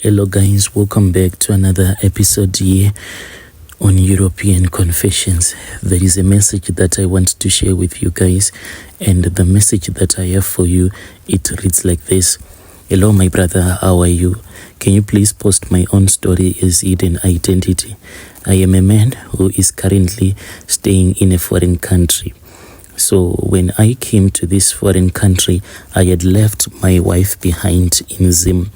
Hello guys, welcome back to another episode here on European Confessions. There is a message that I want to share with you guys, and the message that I have for you, it reads like this. Hello my brother, how are you? Can you please post my own story as hidden identity? I am a man who is currently staying in a foreign country. So when I came to this foreign country, I had left my wife behind in Zim.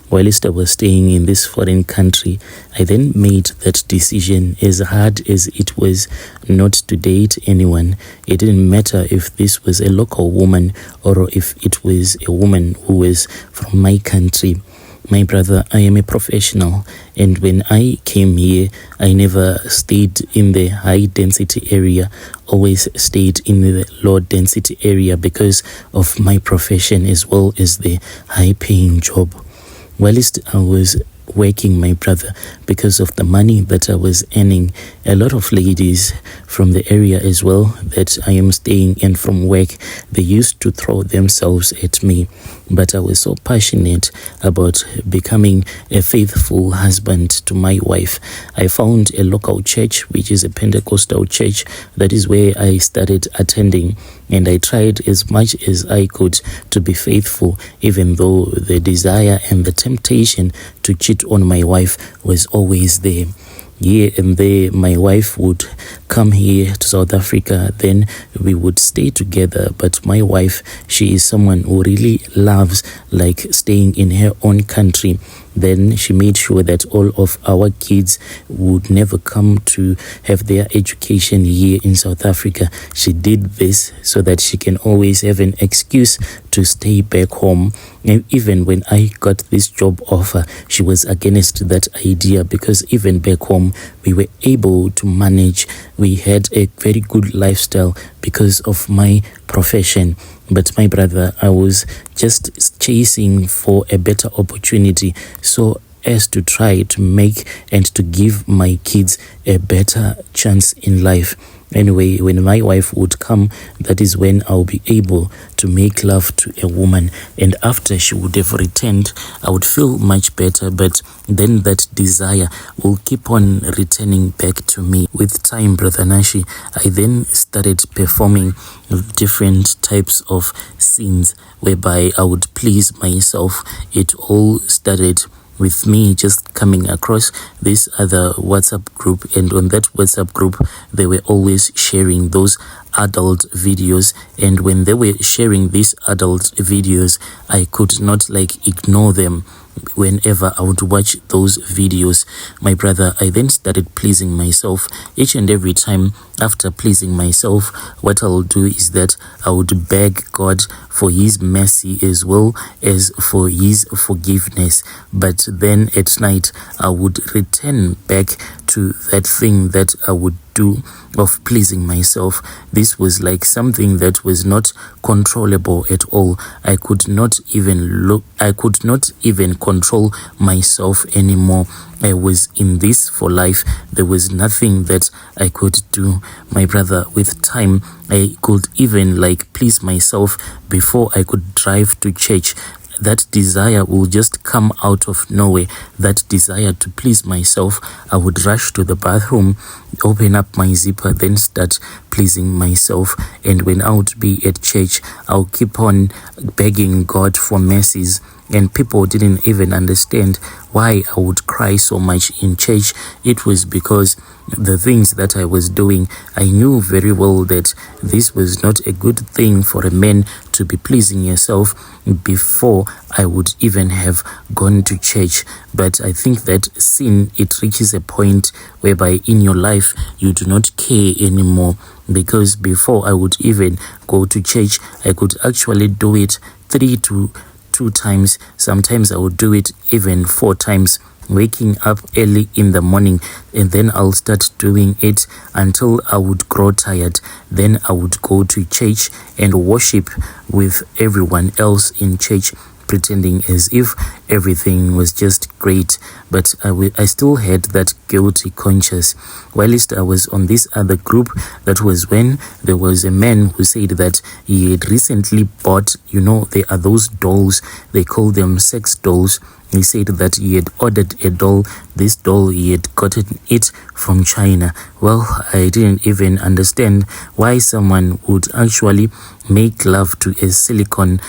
Whilst I was staying in this foreign country, I then made that decision, as hard as it was, not to date anyone. It didn't matter if this was a local woman or if it was a woman who was from my country. My brother, I am a professional, and when I came here, I never stayed in the high density area, always stayed in the low density area because of my profession as well as the high paying job. Whilst I was working, my brother, because of the money that I was earning, a lot of ladies from the area as well that I am staying in from work, they used to throw themselves at me. But I was so passionate about becoming a faithful husband to my wife. I found a local church, which is a Pentecostal church. That is where I started attending, and I tried as much as I could to be faithful, even though the desire and the temptation to cheat on my wife was always there. Here and there, my wife would come here to South Africa, then we would stay together. But my wife, she is someone who really loves like staying in her own country. Then she made sure that all of our kids would never come to have their education here in South Africa. She did this so that she can always have an excuse to stay back home. And even when I got this job offer, she was against that idea, because even back home, we were able to manage. We had a very good lifestyle because of my profession. But my brother, I was just chasing for a better opportunity, so as to try to make and to give my kids a better chance in life. Anyway, when my wife would come, that is when I'll be able to make love to a woman. And after she would have returned, I would feel much better. But then that desire will keep on returning back to me. With time, Brother Nashi, I then started performing different types of scenes whereby I would please myself. It all started with me just coming across this other WhatsApp group, and on that WhatsApp group they were always sharing those adult videos, and when they were sharing these adult videos, I could not ignore them. Whenever I would watch those videos, my brother, I then started pleasing myself. Each and every time after pleasing myself, what I'll do is that I would beg God for his mercy as well as for his forgiveness. But then at night, I would return back to that thing that I would do of pleasing myself. This was like something that was not controllable at all. I could not even control myself anymore. I was in this for life. There was nothing that I could do. My brother, with time, I could even please myself before I could drive to church. That desire will just come out of nowhere. That desire to please myself, I would rush to the bathroom, open up my zipper, then start pleasing myself. And when I would be at church, I'll keep on begging God for mercies. And people didn't even understand why I would cry so much in church. It was because the things that I was doing, I knew very well that this was not a good thing for a man to be pleasing yourself before I would even have gone to church. But I think that sin, it reaches a point whereby in your life you do not care anymore, because before I would even go to church, I could actually do it 3 to 2 times. Sometimes I would do it even 4 times, waking up early in the morning, and then I'll start doing it until I would grow tired. Then I would go to church and worship with everyone else in church, pretending as if everything was just great. But I still had that guilty conscience. Whilst I was on this other group, that was when there was a man who said that he had recently bought, there are those dolls, they call them sex dolls, He said that he had ordered a doll. This doll, he had gotten it from China. Well, I didn't even understand why someone would actually make love to a silicone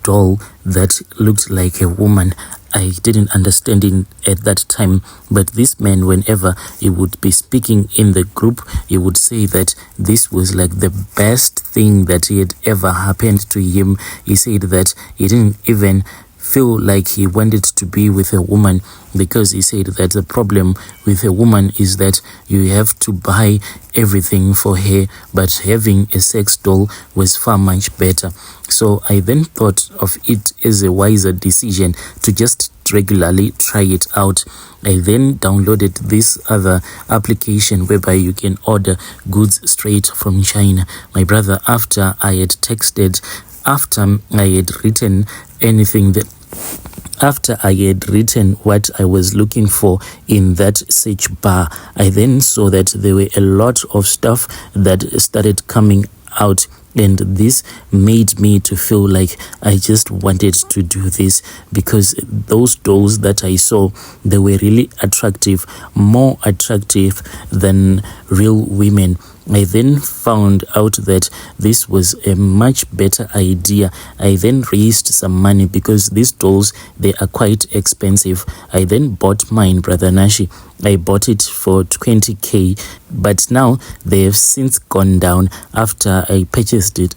doll that looked like a woman. I didn't understand it at that time, but this man, whenever he would be speaking in the group, he would say that this was like the best thing that he had ever happened to him. He said that he didn't even feel like he wanted to be with a woman, because he said that the problem with a woman is that you have to buy everything for her, but having a sex doll was far much better. So I then thought of it as a wiser decision to just regularly try it out. I then downloaded this other application whereby you can order goods straight from China. My brother, after I had written anything that after I had written what I was looking for in that search bar, I then saw that there were a lot of stuff that started coming out, and this made me to feel like I just wanted to do this, because those dolls that I saw, they were really attractive, more attractive than real women. I then found out that this was a much better idea. I then raised some money, because these dolls, they are quite expensive. I then bought mine, Brother Nashi. I bought it for 20k, but now they have since gone down. After I purchased it,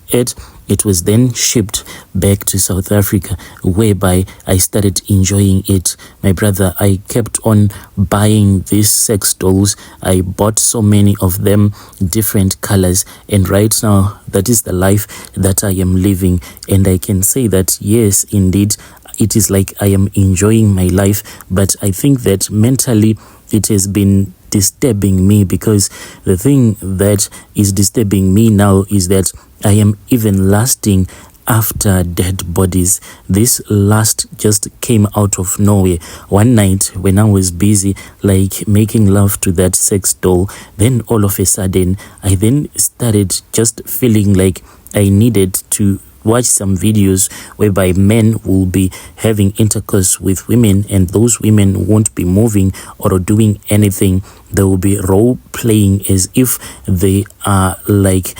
it was then shipped back to South Africa, whereby I started enjoying it. My brother, I kept on buying these sex dolls. I bought so many of them, different colors, and right now that is the life that I am living. And I can say that yes, indeed, it is like I am enjoying my life, but I think that mentally it has been disturbing me, because the thing that is disturbing me now is that I am even lusting after dead bodies. This lust just came out of nowhere. One night when I was busy like making love to that sex doll, then all of a sudden I then started just feeling like I needed to watch some videos whereby men will be having intercourse with women, and those women won't be moving or doing anything. They will be role playing as if they are like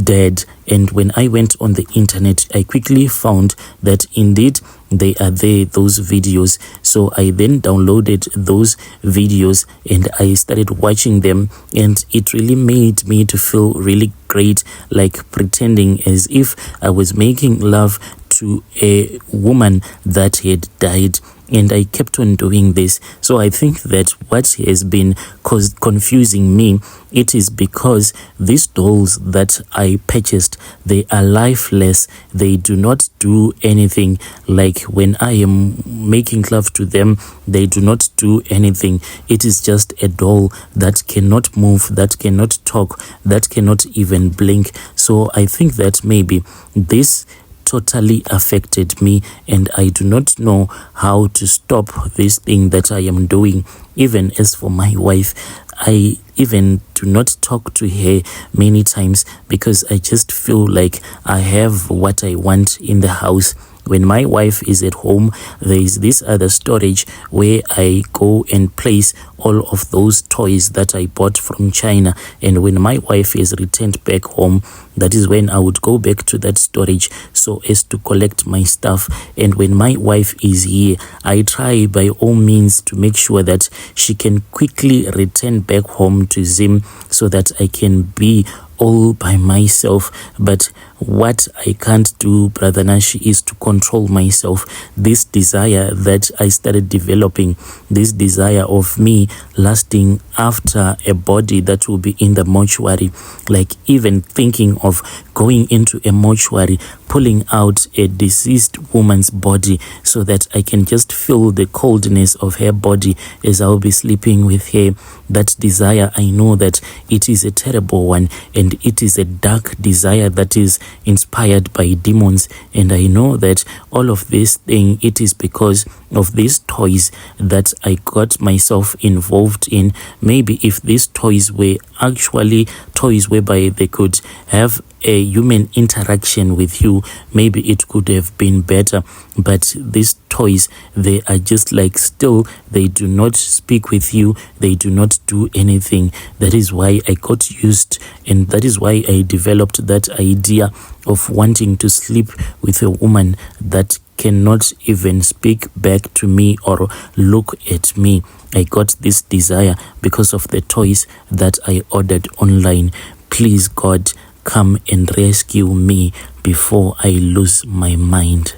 dead. And when I went on the internet, I quickly found that indeed they are there, those videos. So I then downloaded those videos and I started watching them, and it really made me to feel really great, like pretending as if I was making love to a woman that had died. And I kept on doing this. So I think that what has been confusing me, it is because these dolls that I purchased, they are lifeless. They do not do anything. Like when I am making love to them, they do not do anything. It is just a doll that cannot move, that cannot talk, that cannot even blink. So I think that maybe this totally affected me, and I do not know how to stop this thing that I am doing. Even as for my wife, I even do not talk to her many times, because I just feel like I have what I want in the house. When my wife is at home, there is this other storage where I go and place all of those toys that I bought from China. And when my wife is returned back home, that is when I would go back to that storage so as to collect my stuff. And when my wife is here, I try by all means to make sure that she can quickly return back home to Zim so that I can be all by myself. But what I can't do, Brother Nashi, is to control myself. This desire that I started developing, this desire of me lusting after a body that will be in the mortuary, like even thinking of going into a mortuary, pulling out a deceased woman's body so that I can just feel the coldness of her body as I'll be sleeping with her. That desire, I know that it is a terrible one, and it is a dark desire that is inspired by demons. And I know that all of this thing, it is because of these toys that I got myself involved in. Maybe if these toys were actually toys whereby they could have a human interaction with you, maybe it could have been better. But these toys, they are just like still, they do not speak with you, they do not do anything. That is why I got used, and that is why I developed that idea of wanting to sleep with a woman that cannot even speak back to me or look at me. I got this desire because of the toys that I ordered online. Please, God, come and rescue me before I lose my mind.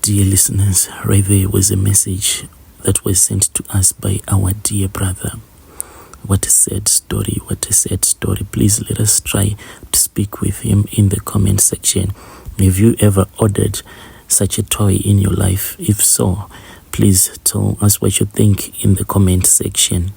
Dear listeners, right there was a message that was sent to us by our dear brother. What a sad story, what a sad story. Please let us try to speak with him in the comment section. Have you ever ordered such a toy in your life? If so, please tell us what you think in the comment section.